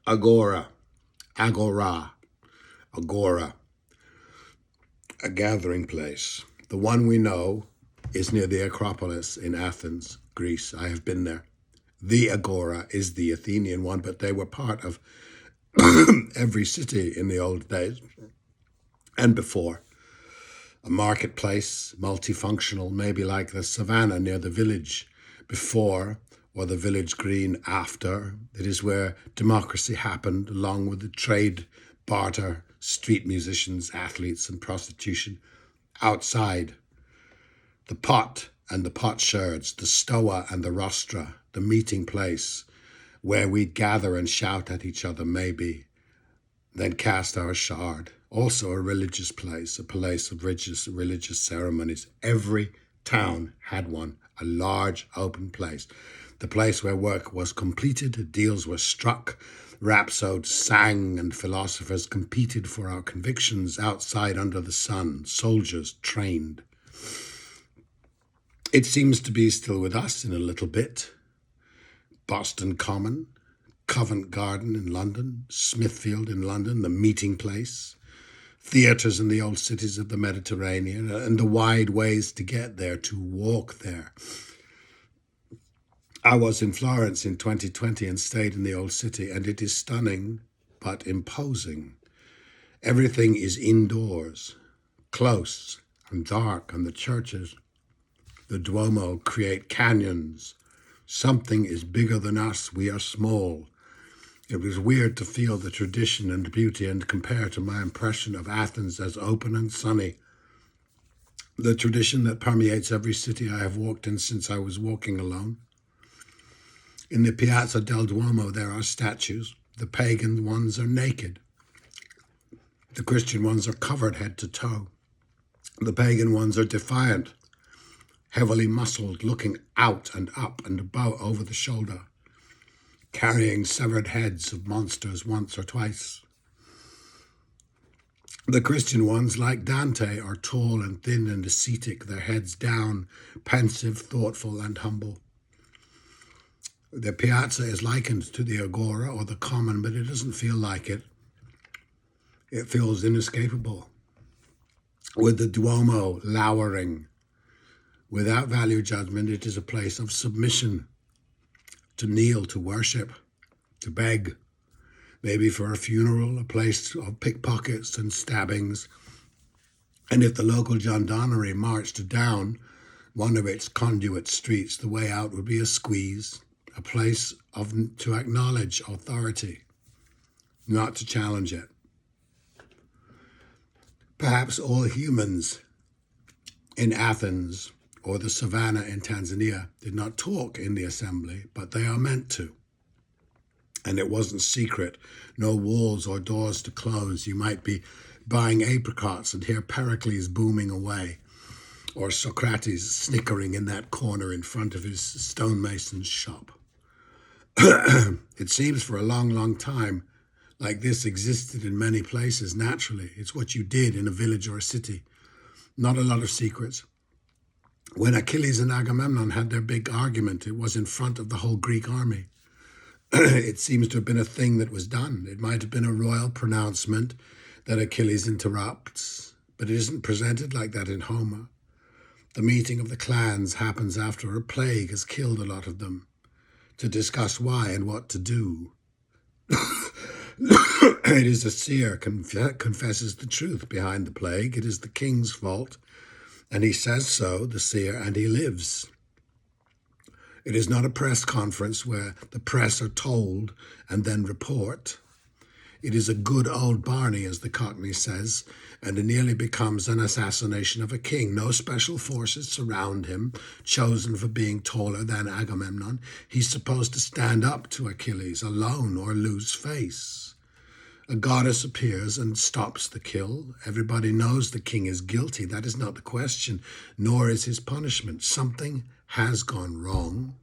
Agora, agora, agora, a gathering place. The one we know is near the Acropolis in Athens, Greece. I have been there. The agora is the Athenian one, but they were part of every city in the old days and before. A marketplace, multifunctional, maybe like the savannah near the village before, or the village green after. It is where democracy happened, along with the trade, barter, street musicians, athletes, and prostitution. Outside, the pot and the potsherds, the stoa and the rostra, the meeting place where we'd gather and shout at each other, maybe, then cast our shard. Also a religious place, a place of religious ceremonies. Every town had one, a large open place. The place where work was completed, deals were struck, rhapsodes sang, and philosophers competed for our convictions outside under the sun, soldiers trained. It seems to be still with us in a little bit. Boston Common, Covent Garden in London, Smithfield in London, the meeting place, theatres in the old cities of the Mediterranean, and the wide ways to get there, to walk there. I was in Florence in 2020 and stayed in the old city, and it is stunning but imposing. Everything is indoors, close and dark, and the churches, the Duomo, create canyons. Something is bigger than us, we are small. It was weird to feel the tradition and beauty and compare to my impression of Athens as open and sunny. The tradition that permeates every city I have walked in since I was walking alone. In the Piazza del Duomo there are statues. The pagan ones are naked. The Christian ones are covered head to toe. The pagan ones are defiant, heavily muscled, looking out and up and about over the shoulder, carrying severed heads of monsters once or twice. The Christian ones, like Dante, are tall and thin and ascetic, their heads down, pensive, thoughtful, and humble. The piazza is likened to the agora or the common, but it doesn't feel like it. It feels inescapable, with the Duomo lowering. Without value judgment, it is a place of submission, to kneel, to worship, to beg, maybe for a funeral, a place of pickpockets and stabbings. And if the local gendarmerie marched down one of its conduit streets, the way out would be a squeeze, a place to acknowledge authority, not to challenge it. Perhaps all humans in Athens or the savannah in Tanzania did not talk in the assembly, but they are meant to. And it wasn't secret, no walls or doors to close. You might be buying apricots and hear Pericles booming away, or Socrates snickering in that corner in front of his stonemason's shop. It seems for a long, long time like this existed in many places naturally. It's what you did in a village or a city. Not a lot of secrets. When Achilles and Agamemnon had their big argument, it was in front of the whole Greek army. It seems to have been a thing that was done. It might have been a royal pronouncement that Achilles interrupts, but it isn't presented like that in Homer. The meeting of the clans happens after a plague has killed a lot of them, to discuss why and what to do. It is a seer confesses the truth behind the plague. It is the king's fault, and he says so, the seer, and he lives. It is not a press conference where the press are told and then report. It is a good old Barney, as the Cockney says, and it nearly becomes an assassination of a king. No special forces surround him, chosen for being taller than Agamemnon. He's supposed to stand up to Achilles alone or lose face. A goddess appears and stops the kill. Everybody knows the king is guilty. That is not the question, nor is his punishment. Something has gone wrong,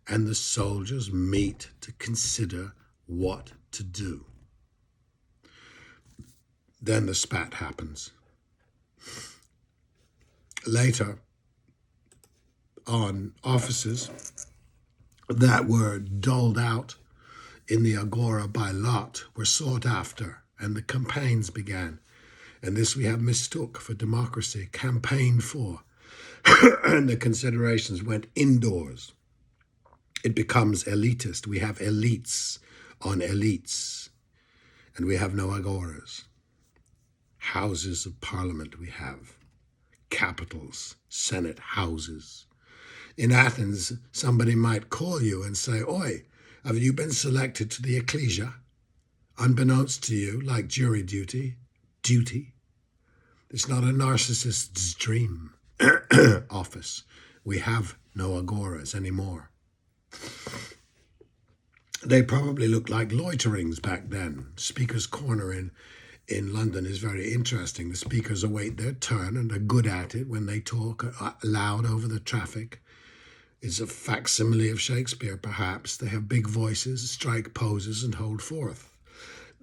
and the soldiers meet to consider what to do. Then the spat happens. Later on, offices that were doled out in the agora by lot were sought after, and the campaigns began. And this we have mistook for democracy, campaigned for, and the considerations went indoors. It becomes elitist. We have elites on elites, and we have no agoras. Houses of Parliament we have, capitals, Senate houses. In Athens, somebody might call you and say, "Oi, have you been selected to the ecclesia?" Unbeknownst to you, like jury duty. It's not a narcissist's dream office. We have no agoras anymore. They probably looked like loiterings back then. Speaker's Corner in London is very interesting. The speakers await their turn and are good at it when they talk loud over the traffic. It's a facsimile of Shakespeare, perhaps. They have big voices, strike poses, and hold forth.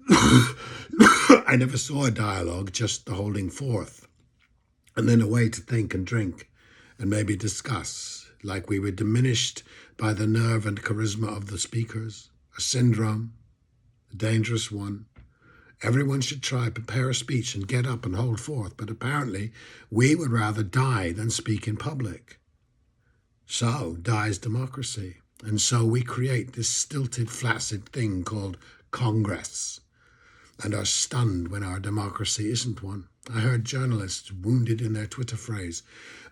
I never saw a dialogue, just the holding forth, and then a way to think and drink and maybe discuss, like we were diminished by the nerve and charisma of the speakers, a syndrome, a dangerous one. Everyone should try, prepare a speech and get up and hold forth, but apparently we would rather die than speak in public. So dies democracy, and so we create this stilted, flaccid thing called Congress, and are stunned when our democracy isn't one. I heard journalists, wounded in their Twitter phrase,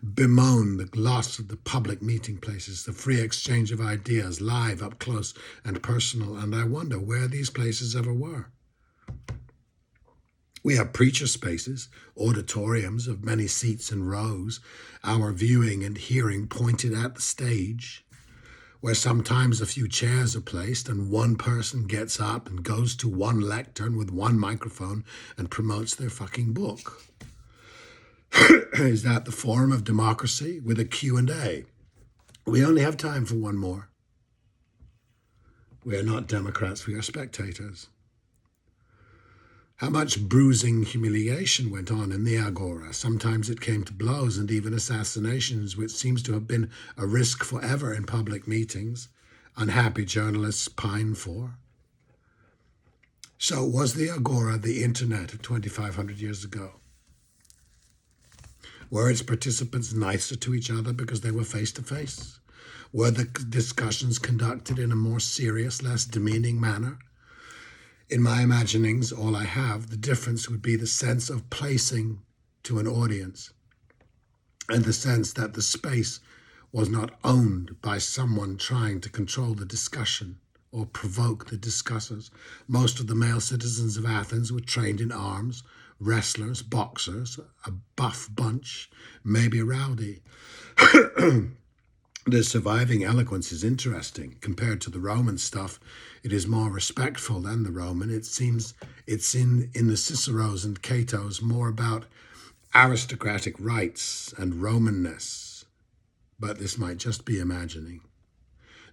bemoan the loss of the public meeting places, the free exchange of ideas, live, up close and personal, and I wonder where these places ever were. We have preacher spaces, auditoriums of many seats and rows, our viewing and hearing pointed at the stage, where sometimes a few chairs are placed and one person gets up and goes to one lectern with one microphone and promotes their fucking book. Is that the form of democracy with a Q&A? We only have time for one more. We are not Democrats, we are spectators. How much bruising humiliation went on in the agora. Sometimes it came to blows and even assassinations, which seems to have been a risk forever in public meetings. Unhappy journalists pine for. So was the agora the internet of 2,500 years ago? Were its participants nicer to each other because they were face-to-face? Were the discussions conducted in a more serious, less demeaning manner? In my imaginings, all I have, the difference would be the sense of placing to an audience and the sense that the space was not owned by someone trying to control the discussion or provoke the discussers. Most of the male citizens of Athens were trained in arms, wrestlers, boxers, a buff bunch, maybe rowdy. The surviving eloquence is interesting. Compared to the Roman stuff, it is more respectful than the Roman. It seems it's in the Ciceros and Catos more about aristocratic rights and Romanness. But this might just be imagining.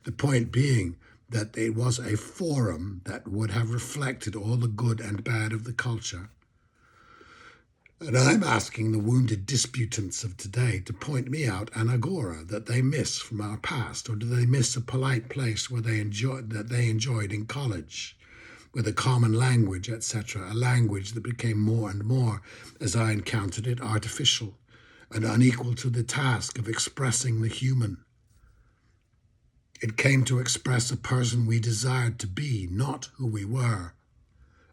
The point being that it was a forum that would have reflected all the good and bad of the culture. And I'm asking the wounded disputants of today to point me out an agora that they miss from our past, or do they miss a polite place where they enjoyed in college, with a common language, etc., a language that became more and more, as I encountered it, artificial and unequal to the task of expressing the human. It came to express a person we desired to be, not who we were,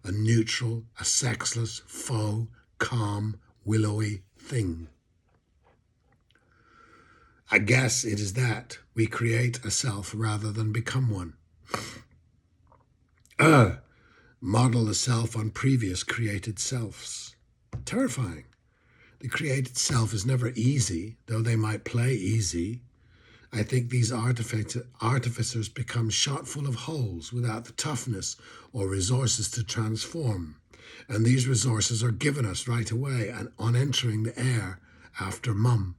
a neutral, a sexless, faux, calm, willowy thing. I guess it is that we create a self rather than become one. Model the self on previous created selves. Terrifying. The created self is never easy, though they might play easy. I think these artificers become shot full of holes without the toughness or resources to transform. And these resources are given us right away and on entering the air after mum.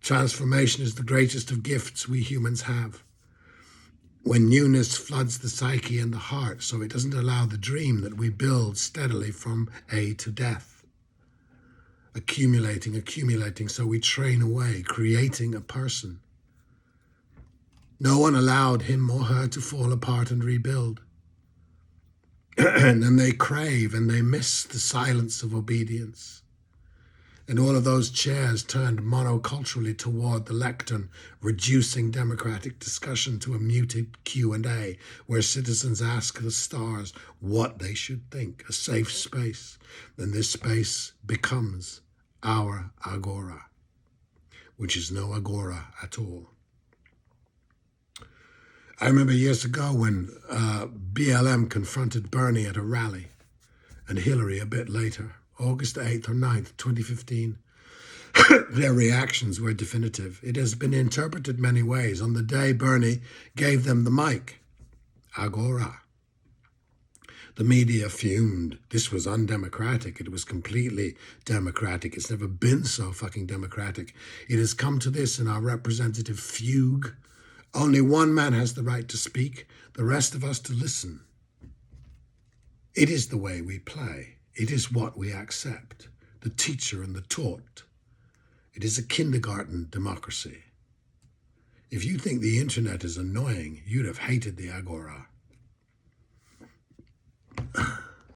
Transformation is the greatest of gifts we humans have. When newness floods the psyche and the heart, so it doesn't allow the dream that we build steadily from A to death. Accumulating, so we train away, creating a person. No one allowed him or her to fall apart and rebuild. And then they crave and they miss the silence of obedience. And all of those chairs turned monoculturally toward the lectern, reducing democratic discussion to a muted Q&A where citizens ask the stars what they should think, a safe space. Then this space becomes our agora, which is no agora at all. I remember years ago when BLM confronted Bernie at a rally and Hillary a bit later, August 8th or 9th, 2015. Their reactions were definitive. It has been interpreted many ways. On the day Bernie gave them the mic, agora, the media fumed. This was undemocratic. It was completely democratic. It's never been so fucking democratic. It has come to this in our representative fugue. Only one man has the right to speak, the rest of us to listen. It is the way we play. It is what we accept, the teacher and the taught. It is a kindergarten democracy. If you think the internet is annoying, you'd have hated the agora.